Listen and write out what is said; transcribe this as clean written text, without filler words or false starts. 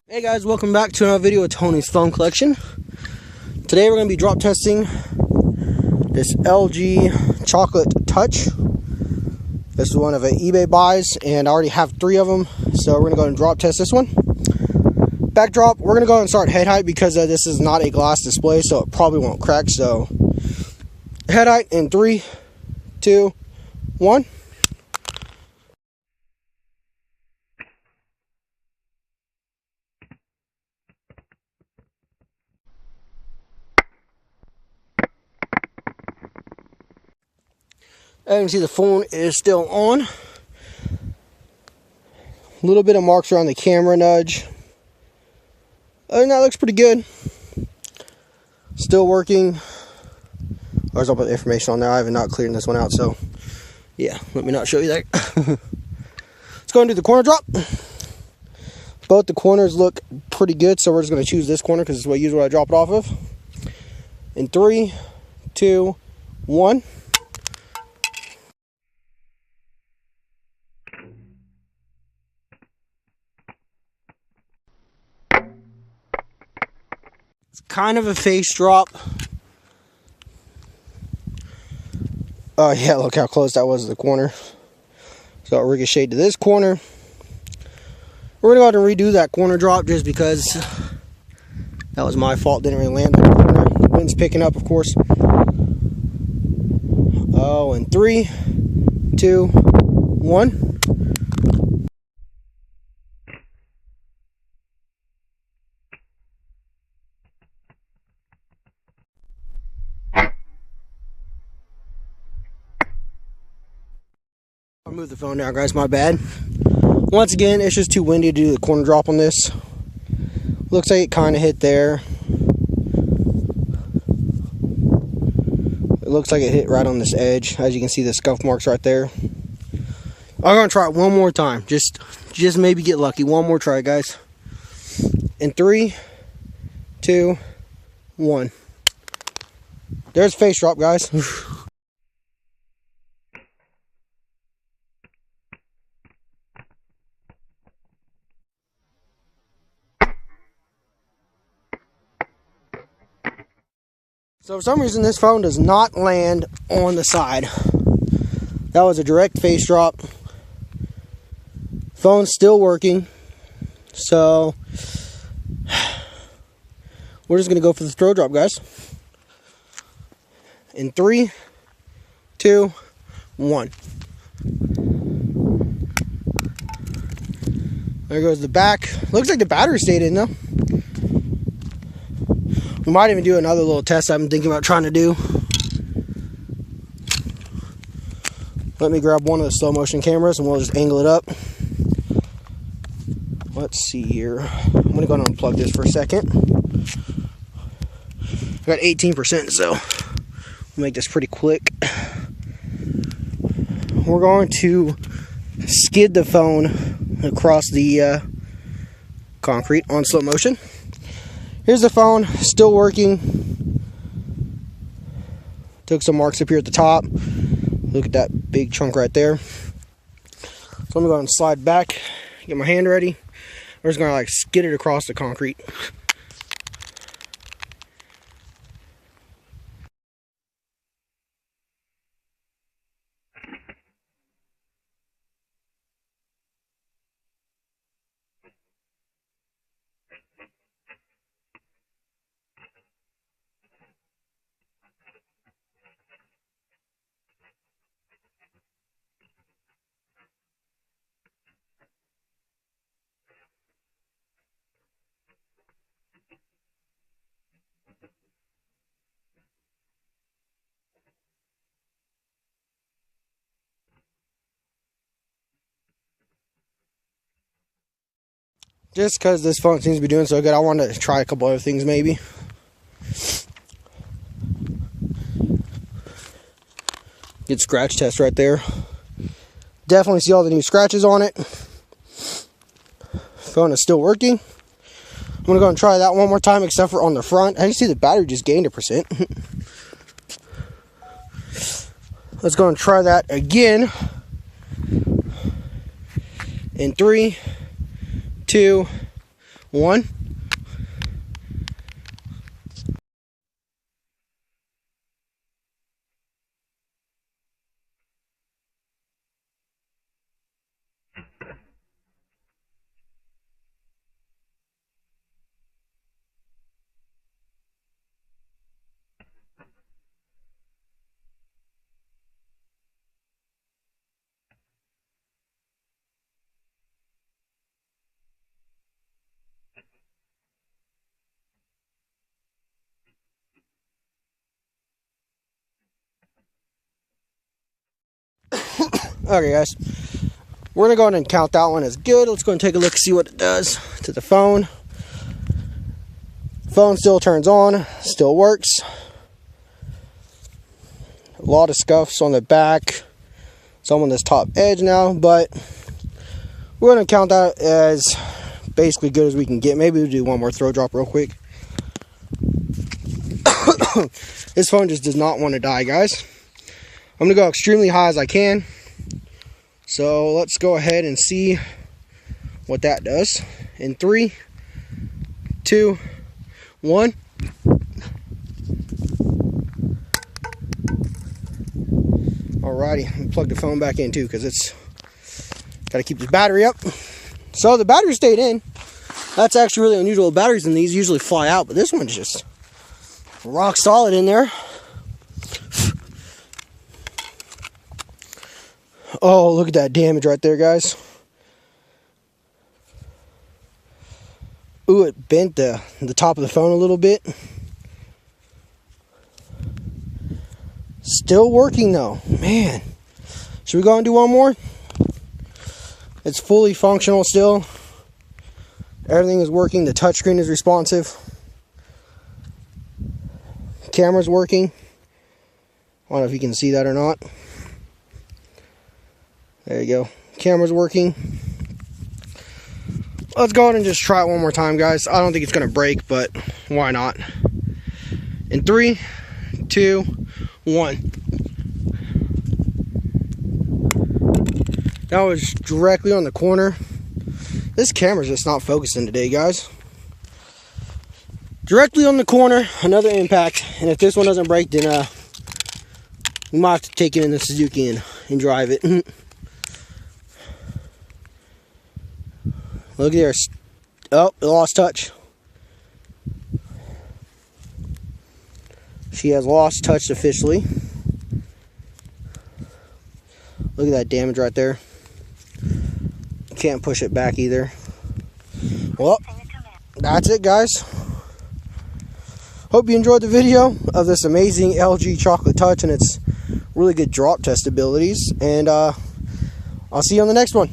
Hey guys, welcome back to another video of Tony's phone collection. Today we're going to be drop testing this LG Chocolate Touch. This is one of an eBay buys, and I already have 3 of them, so we're going to go ahead and drop test this one. Backdrop, we're going to go ahead and start head height because this is not a glass display, so it probably won't crack. So head height in 3, 2, 1. As you can see, the phone is still on. A little bit of marks around the camera nudge. Other than that, looks pretty good. Still working. I'll put the information on there. I have not cleared this one out, so yeah, let me not show you that. Let's go and do the corner drop. Both the corners look pretty good, so we're just going to choose this corner because it's what usually I drop it off of. In 3, 2, 1. It's kind of a face drop. Oh yeah, look how close that was to the corner. So it ricocheted to this corner. We're going to go ahead and redo that corner drop just because that was my fault. Didn't really land in the corner. The wind's picking up, of course. Oh, and 3, 2, 1. I'll move the phone down, guys, my bad. Once again, it's just too windy to do the corner drop on this. Looks like it kind of hit there. It looks like it hit right on this edge. As you can see, the scuff marks right there. I'm going to try it one more time. Just maybe get lucky. One more try, guys. In 3, 2, 1. There's face drop, guys. So for some reason this phone does not land on the side. That was a direct face drop. Phone's still working. So we're just going to go for the throw drop, guys. In 3, 2, 1. There goes the back. Looks like the battery stayed in though. We might even do another little test I've been thinking about trying to do. Let me grab one of the slow motion cameras and we'll just angle it up. Let's see here. I'm going to go ahead and unplug this for a second. I got 18%, so we'll make this pretty quick. We're going to skid the phone across the concrete on slow motion. Here's the phone, still working. Took some marks up here at the top. Look at that big chunk right there. So I'm gonna go ahead and slide back, get my hand ready. We're just gonna skid it across the concrete. Just because this phone seems to be doing so good, I wanted to try a couple other things maybe. Good scratch test right there. Definitely see all the new scratches on it. Phone is still working. I'm going to go and try that one more time, except for on the front. As you see, the battery just gained 1%. Let's go and try that again. In 3, 2, 1. Okay, guys. We're going to go ahead and count that one as good. Let's go and take a look, see what it does to the phone. Phone still turns on, still works. A lot of scuffs on the back. Some on this top edge now, but we're going to count that as basically good as we can get. Maybe we'll do one more throw drop real quick. This phone just does not want to die, guys. I'm going to go extremely high as I can. So let's go ahead and see what that does. In 3, 2, 1. Alrighty, let me plug the phone back in too, because it's got to keep the battery up. So the battery stayed in. That's actually really unusual. Batteries in these usually fly out, but this one's just rock solid in there. Oh, look at that damage right there, guys. Ooh, it bent the top of the phone a little bit. Still working though, man. Should we go and do one more? It's fully functional still. Everything is working. The touchscreen is responsive. Camera's working. I don't know if you can see that or not. There you go. Camera's working. Let's go ahead and just try it one more time, guys. I don't think it's going to break, but why not? In 3, 2, 1. That was directly on the corner. This camera's just not focusing today, guys. Directly on the corner, another impact. And if this one doesn't break, then we might have to take it in the Suzuki and drive it. Look there. Oh, it lost touch. She has lost touch officially. Look at that damage right there. Can't push it back either. Well, that's it, guys. Hope you enjoyed the video of this amazing LG Chocolate Touch and its really good drop test abilities. And I'll see you on the next one.